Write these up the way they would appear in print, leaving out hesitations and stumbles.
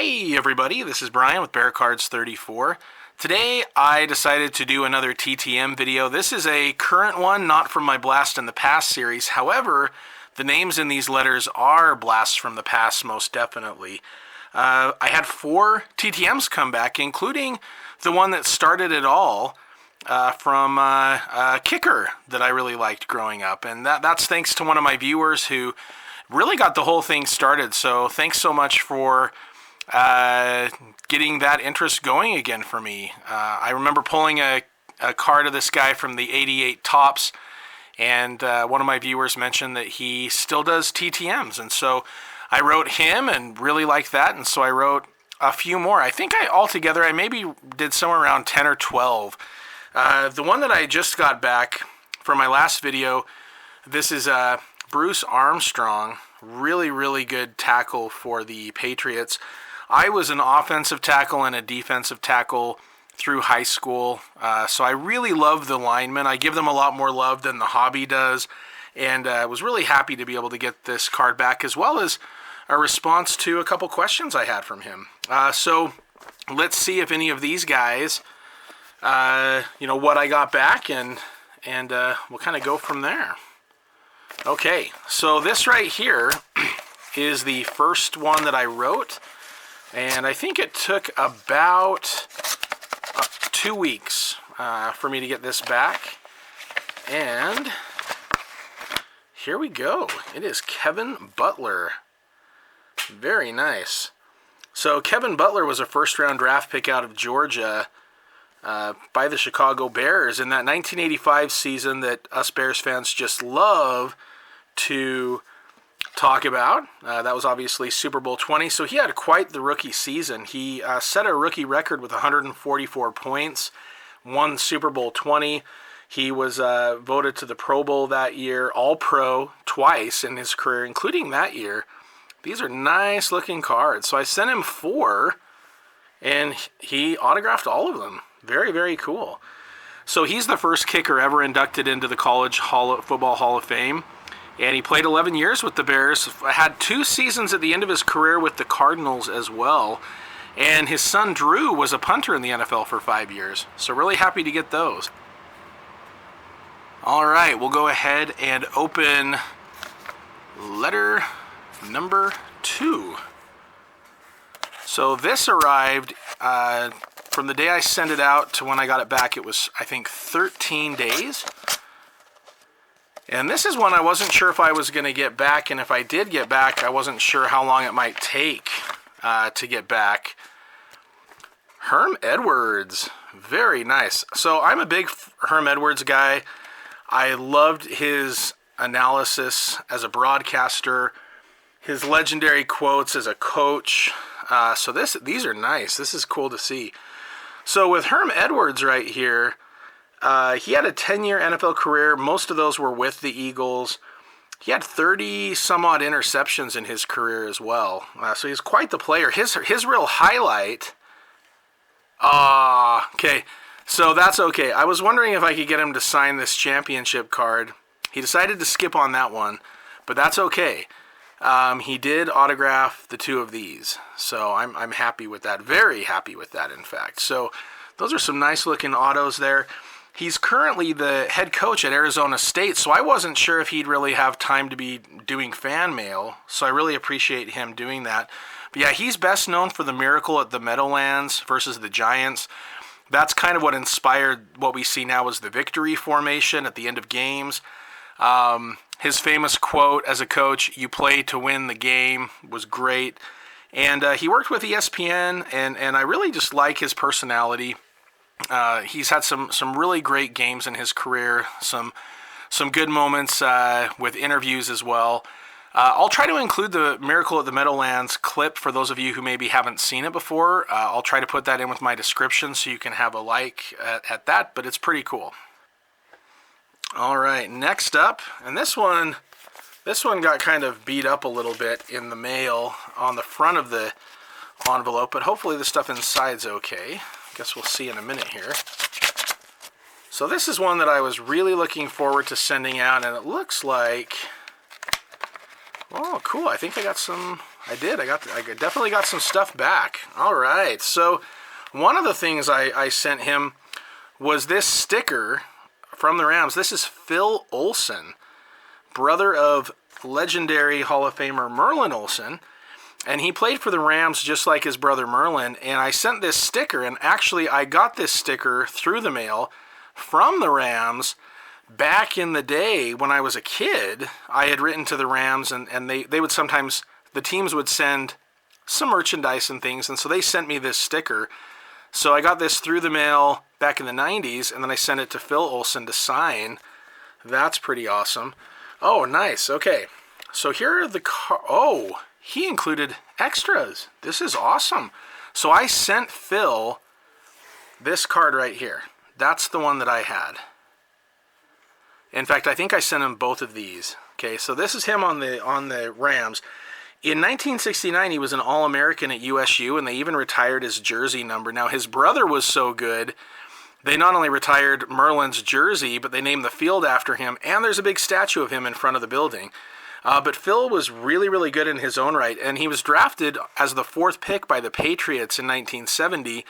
Hey everybody, this is Brian with Bear Cards 34. Today I decided to do another TTM video. This is a current one, not from my Blast in the Past series. However, the names in these letters are blasts from the past, most definitely. I had 4 TTMs come back, including the one that started it all from a kicker that I really liked growing up. And that's thanks to one of my viewers who really got the whole thing started. So thanks so much for getting that interest going again for me. I remember pulling a card of this guy from the 88 Topps, and one of my viewers mentioned that he still does TTMs, and so I wrote him and really liked that, and so I wrote a few more. I think altogether I maybe did somewhere around 10 or 12. The one that I just got back from my last video, this is Bruce Armstrong, really good tackle for the Patriots. I was an offensive tackle and a defensive tackle through high school, so I really love the linemen. I give them a lot more love than the hobby does, and was really happy to be able to get this card back, as well as a response to a couple questions I had from him. So let's see if any of these guys, what I got back, and we'll kind of go from there. Okay, so this right here is the first one that I wrote, and I think it took about 2 weeks for me to get this back. And here we go. It is Kevin Butler. Very nice. So Kevin Butler was a first-round draft pick out of Georgia by the Chicago Bears in that 1985 season that us Bears fans just love to talk about. That was obviously Super Bowl 20, so he had quite the rookie season. He set a rookie record with 144 points, won Super Bowl 20. He was voted to the Pro Bowl that year, All-Pro twice in his career, including that year. These are nice looking cards. So I sent him 4, and he autographed all of them. Very cool. So he's the first kicker ever inducted into the College Football Hall of Fame. And he played 11 years with the Bears, had 2 seasons at the end of his career with the Cardinals as well. And his son Drew was a punter in the NFL for 5 years. So really happy to get those. All right, we'll go ahead and open letter number 2. So this arrived from the day I sent it out to when I got it back. It was, I think, 13 days. And this is one I wasn't sure if I was going to get back, and if I did get back, I wasn't sure how long it might take to get back. Herm Edwards, very nice. So I'm a big Herm Edwards guy. I loved his analysis as a broadcaster, his legendary quotes as a coach. So these are nice. This is cool to see. So with Herm Edwards right here, he had a 10-year NFL career. Most of those were with the Eagles. He had 30-some-odd interceptions in his career as well. So he's quite the player. His real highlight... okay. So that's okay. I was wondering if I could get him to sign this championship card. He decided to skip on that one, but that's okay. He did autograph the 2 of these. So I'm happy with that. Very happy with that, in fact. So those are some nice-looking autos there. He's currently the head coach at Arizona State, so I wasn't sure if he'd really have time to be doing fan mail, so I really appreciate him doing that. But yeah, he's best known for the miracle at the Meadowlands versus the Giants. That's kind of what inspired what we see now as the victory formation at the end of games. His famous quote as a coach, "You play to win the game," was great. And he worked with ESPN, and I really just like his personality. He's had some really great games in his career, some good moments with interviews as well. I'll try to include the Miracle at the Meadowlands clip for those of you who maybe haven't seen it before. I'll try to put that in with my description so you can have a like at that, but it's pretty cool. All right, next up, and this one got kind of beat up a little bit in the mail on the front of the envelope, but hopefully the stuff inside's okay. Guess we'll see in a minute here. So this is one that I was really looking forward to sending out, and it looks like, oh, cool. I think I got some I did. I definitely got some stuff back. All right. So one of the things I sent him was this sticker from the Rams. This is Phil Olsen, brother of legendary Hall of Famer Merlin Olsen. And he played for the Rams just like his brother Merlin. And I sent this sticker, and actually I got this sticker through the mail from the Rams back in the day when I was a kid. I had written to the Rams, and they would sometimes, the teams would send some merchandise and things, and so they sent me this sticker. So I got this through the mail back in the 90s, and then I sent it to Phil Olsen to sign. That's pretty awesome. Oh, nice. Okay. So here are the oh, he included extras. This is awesome. So I sent Phil this card right here. That's the one that I had. In fact, I think I sent him both of these. Okay, so this is him on the Rams. In 1969, he was an All-American at USU, and they even retired his jersey number. Now, his brother was so good, they not only retired Merlin's jersey, but they named the field after him, and there's a big statue of him in front of the building. But Phil was really, really good in his own right, and he was drafted as the 4th pick by the Patriots in 1970,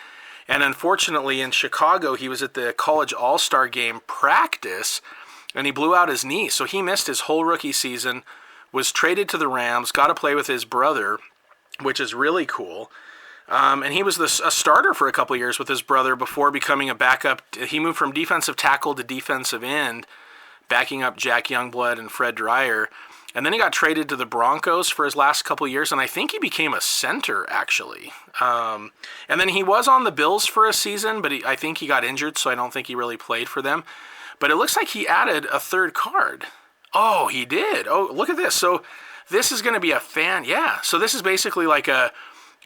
and unfortunately in Chicago, he was at the college all-star game practice, and he blew out his knee, so he missed his whole rookie season, was traded to the Rams, got to play with his brother, which is really cool. And he was a starter for a couple of years with his brother before becoming a backup. He moved from defensive tackle to defensive end, backing up Jack Youngblood and Fred Dreyer. And then he got traded to the Broncos for his last couple of years, and I think he became a center, actually. And then he was on the Bills for a season, but I think he got injured, so I don't think he really played for them. But it looks like he added a 3rd card. Oh, he did. Oh, look at this. So this is going to be a fan. Yeah, so this is basically like a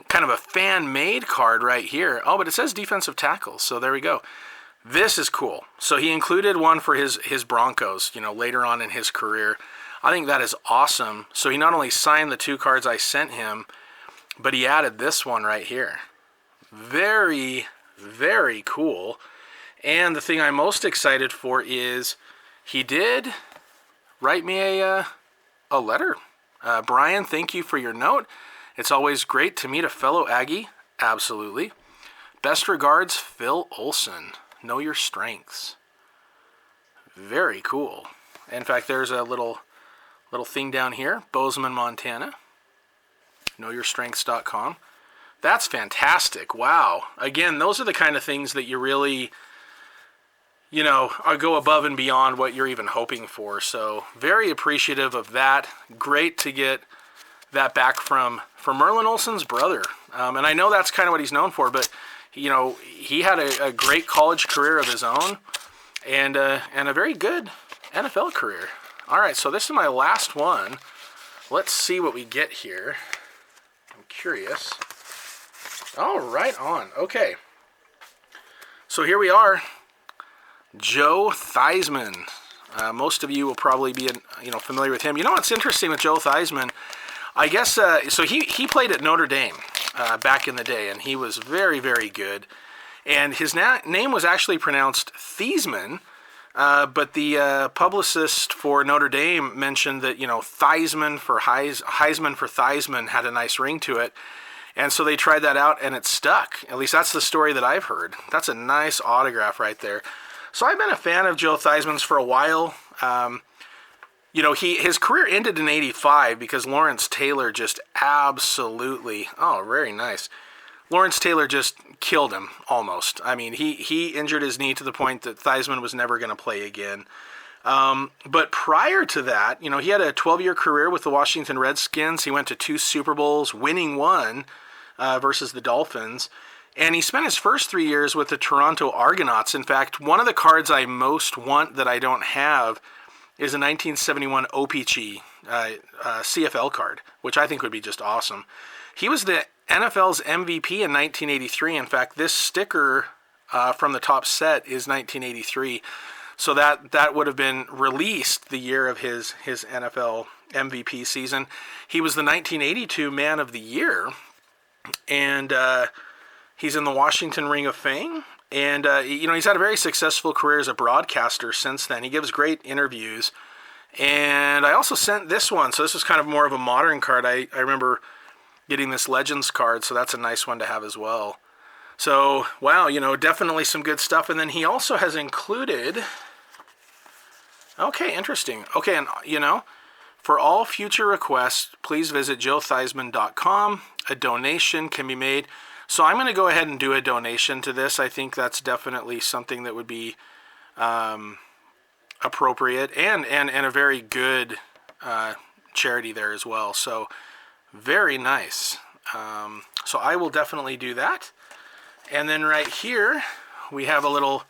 kind of a fan-made card right here. Oh, but it says defensive tackle, so there we go. This is cool. So he included one for his Broncos, later on in his career. I think that is awesome. So he not only signed the 2 cards I sent him, but he added this one right here. Very, very cool. And the thing I'm most excited for is he did write me a letter. Brian, thank you for your note. It's always great to meet a fellow Aggie. Absolutely. Best regards, Phil Olsen. Know your strengths. Very cool. In fact, there's a little thing down here, Bozeman, Montana. KnowYourStrengths.com. That's fantastic. Wow. Again, those are the kind of things that you really, go above and beyond what you're even hoping for. So very appreciative of that. Great to get that back from Merlin Olsen's brother. And I know that's kind of what he's known for, but, he had a great college career of his own and a very good NFL career. All right, so this is my last one. Let's see what we get here. I'm curious. Oh, right on. Okay. So here we are. Joe Theismann. Most of you will probably be, familiar with him. You know what's interesting with Joe Theismann? I guess, so he played at Notre Dame back in the day, and he was very, very good. And his name was actually pronounced Theismann, but the publicist for Notre Dame mentioned that, Theismann for Heisman for Theismann had a nice ring to it. And so they tried that out, and it stuck. At least that's the story that I've heard. That's a nice autograph right there. So I've been a fan of Joe Theismann's for a while. His career ended in '85 because Lawrence Taylor just absolutely, very nice. Lawrence Taylor just killed him almost. I mean, he injured his knee to the point that Theismann was never going to play again. But prior to that, he had a 12-year career with the Washington Redskins. He went to 2 Super Bowls, winning one versus the Dolphins. And he spent his first 3 years with the Toronto Argonauts. In fact, one of the cards I most want that I don't have is a 1971 OPG CFL card, which I think would be just awesome. He was the NFL's MVP in 1983. In fact, this sticker from the top set is 1983. So that would have been released the year of his NFL MVP season. He was the 1982 Man of the Year, and he's in the Washington Ring of Fame. And, he's had a very successful career as a broadcaster since then. He gives great interviews. And I also sent this one. So this was kind of more of a modern card. I remember getting this Legends card, so that's a nice one to have as well. So, wow, you know, definitely some good stuff. And then he also has included... Okay, interesting. Okay, and, you know, for all future requests, please visit joetheismann.com. A donation can be made. So I'm going to go ahead and do a donation to this. I think that's definitely something that would be appropriate and a very good charity there as well. So very nice. So I will definitely do that. And then right here, we have a little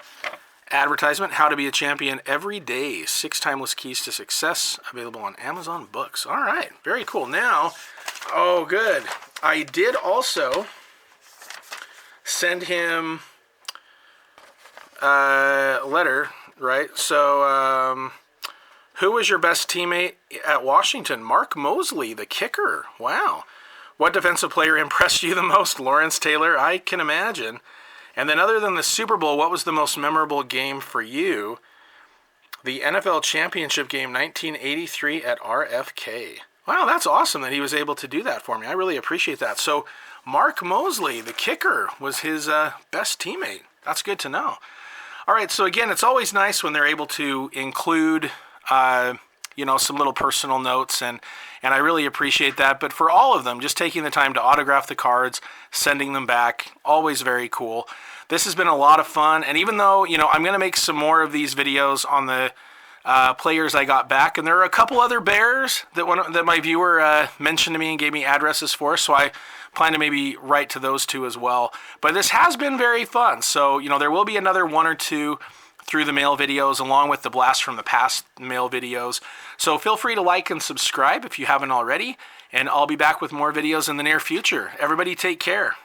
advertisement, How to Be a Champion Every Day, 6 Timeless Keys to Success, available on Amazon Books. All right, very cool. Now, oh, good. I did also send him a letter, right? So, who was your best teammate at Washington? Mark Mosley, the kicker. Wow. What defensive player impressed you the most? Lawrence Taylor, I can imagine. And then other than the Super Bowl, what was the most memorable game for you? The NFL Championship game, 1983 at RFK. Wow, that's awesome that he was able to do that for me. I really appreciate that. So Mark Mosley, the kicker, was his best teammate. That's good to know. All right, so again, it's always nice when they're able to include, you know, some little personal notes, and I really appreciate that. But for all of them, just taking the time to autograph the cards, sending them back, always very cool. This has been a lot of fun, and even though, you know, I'm going to make some more of these videos on the players I got back, and there are a couple other Bears that my viewer mentioned to me and gave me addresses for, so I plan to maybe write to those two as well. But this has been very fun, so, you know, there will be another 1 or 2 through the mail videos, along with the Blast from the Past mail videos. So feel free to like and subscribe if you haven't already, and I'll be back with more videos in the near future. Everybody take care.